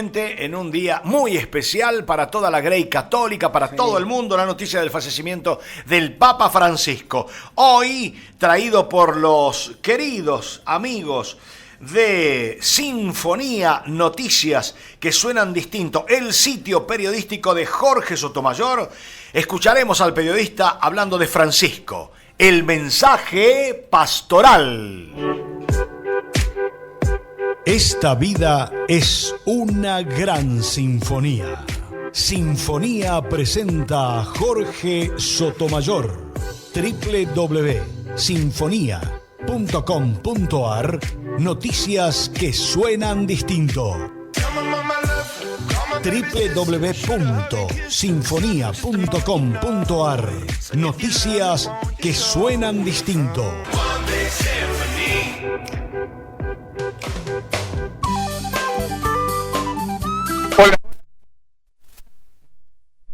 En un día muy especial para toda la Grey católica, para todo el mundo, la noticia del fallecimiento del Papa Francisco. Hoy, traído por los queridos amigos de Sinfonía Noticias, que suenan distinto, el sitio periodístico de Jorge Sotomayor, escucharemos al periodista hablando de Francisco, el mensaje pastoral. Esta vida es una gran sinfonía. Sinfonía presenta a Jorge Sotomayor. www.sinfonía.com.ar. Noticias que suenan distinto. www.sinfonía.com.ar. Noticias que suenan distinto.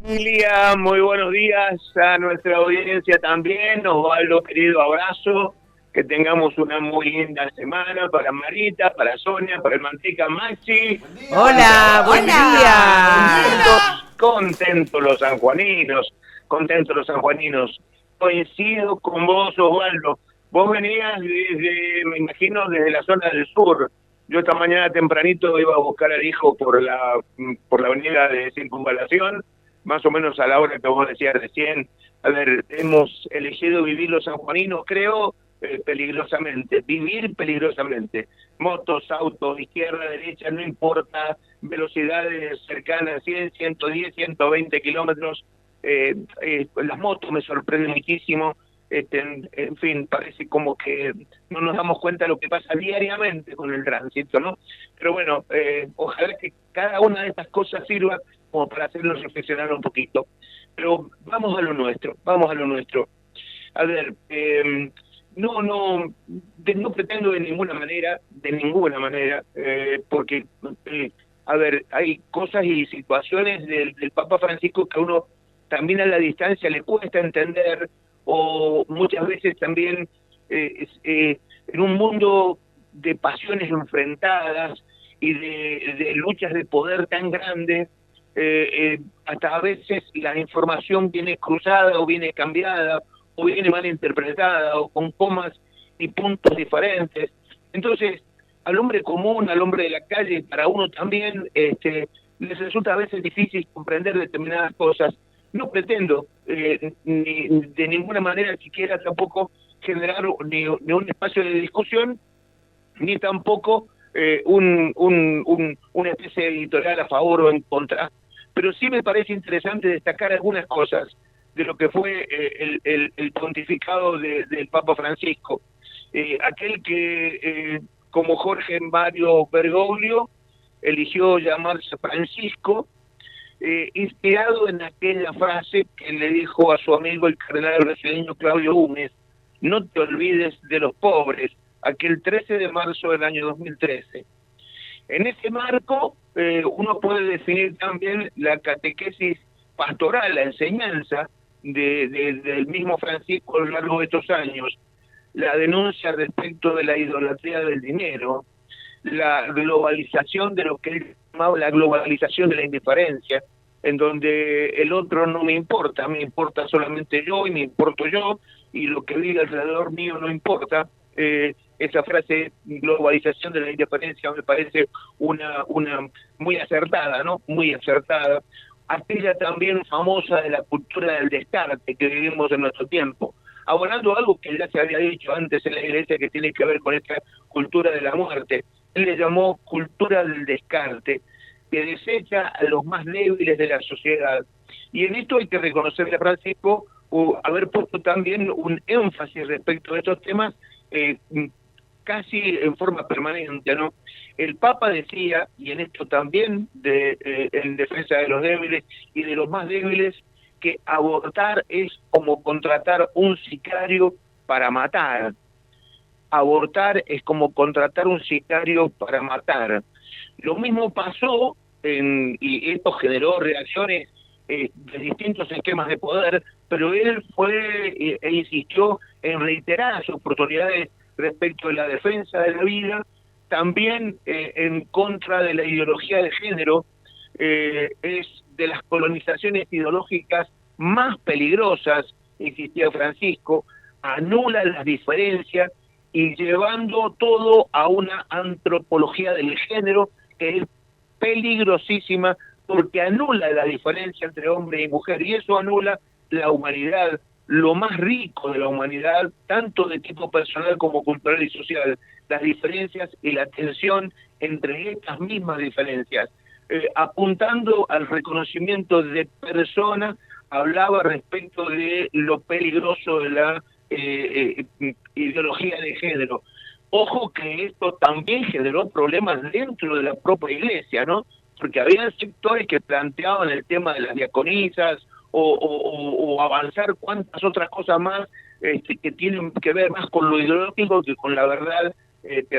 Familia, muy buenos días a nuestra audiencia también. Osvaldo, querido, abrazo. Que tengamos una muy linda semana para Marita, para Sonia, para el Manteca Maxi. Hola, buen día. Contentos los sanjuaninos, Coincido con vos, Osvaldo. Vos venías desde, me imagino, desde la zona del sur. Yo esta mañana tempranito iba a buscar al hijo por la avenida de Circunvalación, más o menos a la hora que vos decías recién. A ver, hemos elegido vivir los sanjuaninos, creo, peligrosamente, vivir peligrosamente. Motos, autos, izquierda, derecha, no importa, velocidades cercanas, 100, 110, 120 kilómetros. Las motos me sorprenden muchísimo. En fin, parece como que no nos damos cuenta de lo que pasa diariamente con el tránsito, ¿no? Pero bueno, ojalá que cada una de estas cosas sirva como para hacernos reflexionar un poquito. Pero vamos a lo nuestro. A ver, no pretendo de ninguna manera, porque, a ver, hay cosas y situaciones del Papa Francisco que a uno también a la distancia le cuesta entender, o muchas veces también en un mundo de pasiones enfrentadas y de luchas de poder tan grandes, hasta a veces la información viene cruzada o viene cambiada o viene mal interpretada o con comas y puntos diferentes. Entonces, al hombre común, al hombre de la calle, para uno también les resulta a veces difícil comprender determinadas cosas. No pretendo ni de ninguna manera siquiera tampoco generar ni un espacio de discusión, ni tampoco una especie de editorial a favor o en contra. Pero sí me parece interesante destacar algunas cosas de lo que fue el pontificado del Papa Francisco. Aquel que, como Jorge Mario Bergoglio, eligió llamarse Francisco, inspirado en aquella frase que le dijo a su amigo el cardenal brasileño Claudio Umes: no te olvides de los pobres, aquel 13 de marzo del año 2013. En ese marco, uno puede definir también la catequesis pastoral, la enseñanza del mismo Francisco a lo largo de estos años, la denuncia respecto de la idolatría del dinero, la globalización de lo que él llamaba la globalización de la indiferencia, en donde el otro no me importa solamente yo y me importo yo, y lo que vive alrededor mío no importa. Esa frase, globalización de la indiferencia, me parece una muy acertada, ¿no? Muy acertada. Aquella también famosa de la cultura del descarte que vivimos en nuestro tiempo, abonando algo que ya se había dicho antes en la iglesia que tiene que ver con esta cultura de la muerte. Él le llamó cultura del descarte, que desecha a los más débiles de la sociedad. Y en esto hay que reconocerle a Francisco haber puesto también un énfasis respecto a estos temas, casi en forma permanente, ¿no? El Papa decía, y en esto también en defensa de los débiles y de los más débiles, que abortar es como contratar un sicario para matar. Abortar es como contratar un sicario para matar. Lo mismo pasó, y esto generó reacciones de distintos esquemas de poder, pero él fue e insistió en reiteradas oportunidades respecto de la defensa de la vida, también en contra de la ideología de género, es de las colonizaciones ideológicas más peligrosas, insistía Francisco, anula las diferencias y llevando todo a una antropología del género que es peligrosísima porque anula la diferencia entre hombre y mujer y eso anula la humanidad, lo más rico de la humanidad, tanto de tipo personal como cultural y social, las diferencias y la tensión entre estas mismas diferencias. Apuntando al reconocimiento de persona, hablaba respecto de lo peligroso de la ideología de género. Ojo que esto también generó problemas dentro de la propia iglesia, ¿no? Porque había sectores que planteaban el tema de las diaconisas o avanzar cuantas otras cosas más que tienen que ver más con lo ideológico que con la verdad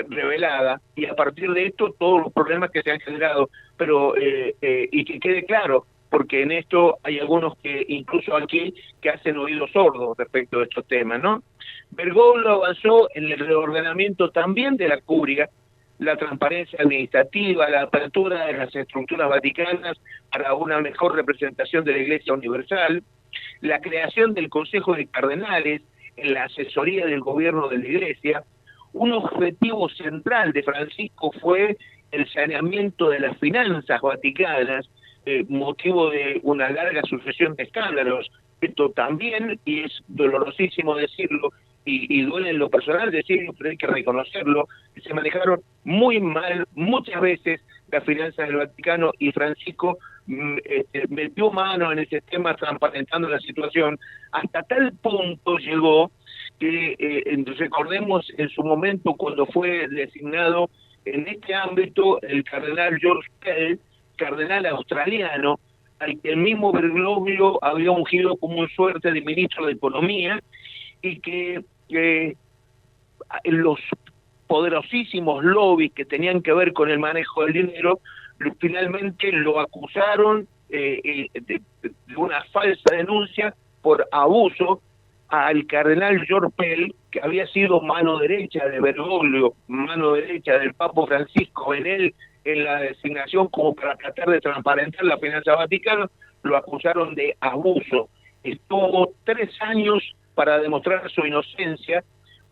revelada, y a partir de esto todos los problemas que se han generado, pero y que quede claro, porque en esto hay algunos que incluso aquí que hacen oídos sordos respecto de estos temas, ¿no? Bergoglio avanzó en el reordenamiento también de la curia, la transparencia administrativa, la apertura de las estructuras vaticanas para una mejor representación de la Iglesia Universal, la creación del Consejo de Cardenales en la asesoría del gobierno de la Iglesia. Un objetivo central de Francisco fue el saneamiento de las finanzas vaticanas, motivo de una larga sucesión de escándalos. Esto también, y es dolorosísimo decirlo, y duele en lo personal decirlo, pero hay que reconocerlo, que se manejaron muy mal muchas veces las finanzas del Vaticano, y Francisco metió mano en ese tema transparentando la situación, hasta tal punto llegó que recordemos en su momento cuando fue designado en este ámbito el cardenal George Pell, cardenal australiano, al que el mismo Bergoglio había ungido como un suerte de ministro de Economía, y que los poderosísimos lobbies que tenían que ver con el manejo del dinero finalmente lo acusaron de una falsa denuncia por abuso al cardenal George Pell, que había sido mano derecha de Bergoglio, mano derecha del Papa Francisco en la designación como para tratar de transparentar la finanza vaticana. Lo acusaron de abuso. Estuvo 3 años para demostrar su inocencia,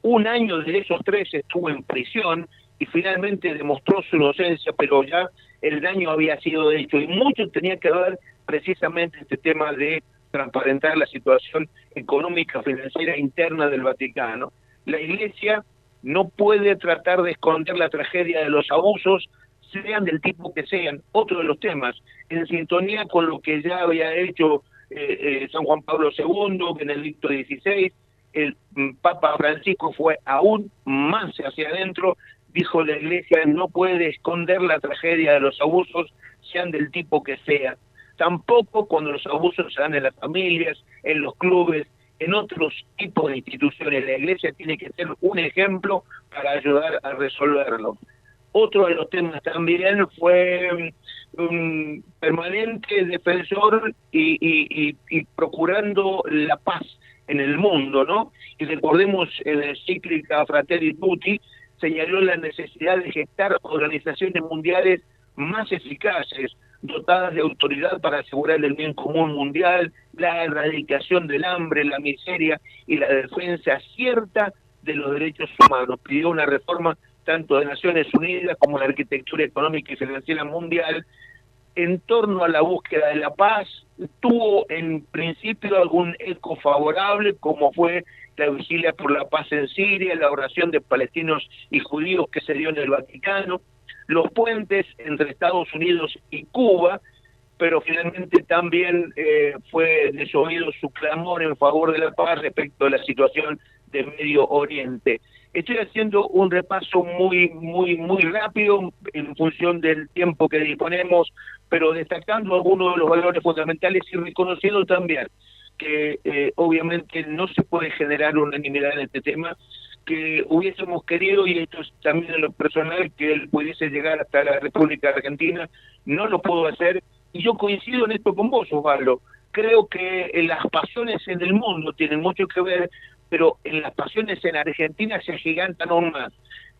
1 año de esos 3 estuvo en prisión y finalmente demostró su inocencia, pero ya el daño había sido hecho y mucho tenía que ver precisamente este tema de transparentar la situación económica financiera interna del Vaticano. La Iglesia no puede tratar de esconder la tragedia de los abusos, sean del tipo que sean. Otro de los temas, en sintonía con lo que ya había hecho San Juan Pablo II, Benedicto XVI, el Papa Francisco fue aún más hacia adentro, dijo: la Iglesia no puede esconder la tragedia de los abusos, sean del tipo que sea. Tampoco cuando los abusos se dan en las familias, en los clubes, en otros tipos de instituciones. La Iglesia tiene que ser un ejemplo para ayudar a resolverlo. Otro de los temas también fue un permanente defensor y procurando la paz en el mundo, ¿no? Y recordemos en la encíclica Fratelli Tutti señaló la necesidad de gestar organizaciones mundiales más eficaces, dotadas de autoridad para asegurar el bien común mundial, la erradicación del hambre, la miseria y la defensa cierta de los derechos humanos. Pidió una reforma tanto de Naciones Unidas como de la arquitectura económica y financiera mundial en torno a la búsqueda de la paz. Tuvo en principio algún eco favorable, como fue la vigilia por la paz en Siria, la oración de palestinos y judíos que se dio en el Vaticano, los puentes entre Estados Unidos y Cuba, pero finalmente también fue desoído su clamor en favor de la paz respecto a la situación de Medio Oriente. Estoy haciendo un repaso muy rápido en función del tiempo que disponemos, pero destacando algunos de los valores fundamentales y reconociendo también que obviamente no se puede generar unanimidad en este tema, que hubiésemos querido, y esto es también en lo personal, que él pudiese llegar hasta la República Argentina. No lo puedo hacer, y yo coincido en esto con vos, Osvaldo. Creo que las pasiones en el mundo tienen mucho que ver, pero en las pasiones en Argentina se agigantan aún más.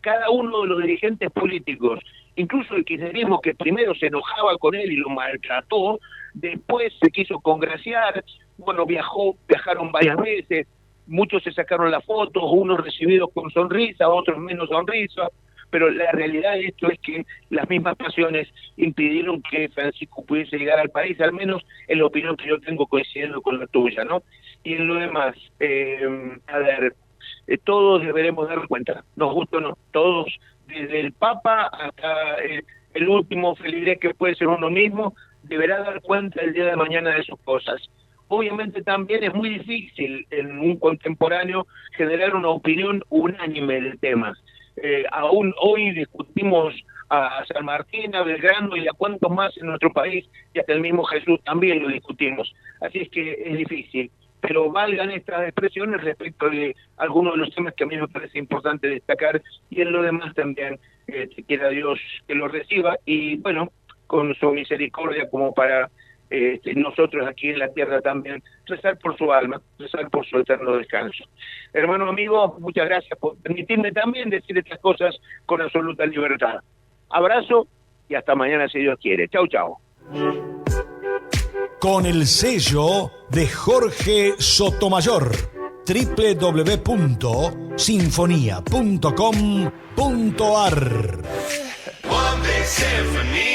cada uno de los dirigentes políticos, incluso el kirchnerismo, que primero se enojaba con él y lo maltrató, después se quiso congraciar, bueno, viajaron varias veces, muchos se sacaron la foto, unos recibidos con sonrisa, otros menos sonrisa, pero la realidad de esto es que las mismas pasiones impidieron que Francisco pudiese llegar al país, al menos en la opinión que yo tengo coincidiendo con la tuya, ¿no? Y en lo demás, todos deberemos dar cuenta, nos gusta o no, todos, desde el Papa hasta el último feligrés que puede ser uno mismo, deberá dar cuenta el día de mañana de sus cosas. Obviamente también es muy difícil en un contemporáneo generar una opinión unánime del tema. Aún hoy discutimos a San Martín, a Belgrano y a cuantos más en nuestro país, y hasta el mismo Jesús también lo discutimos. Así es que es difícil, pero valgan estas expresiones respecto de algunos de los temas que a mí me parece importante destacar, y en lo demás también quiera Dios que lo reciba, y bueno, con su misericordia como para nosotros aquí en la tierra también, rezar por su alma, rezar por su eterno descanso. Hermano amigo, muchas gracias por permitirme también decir estas cosas con absoluta libertad. Abrazo y hasta mañana si Dios quiere. Chau, chau. Con el sello de Jorge Sotomayor, www.sinfonia.com.ar. One big symphony.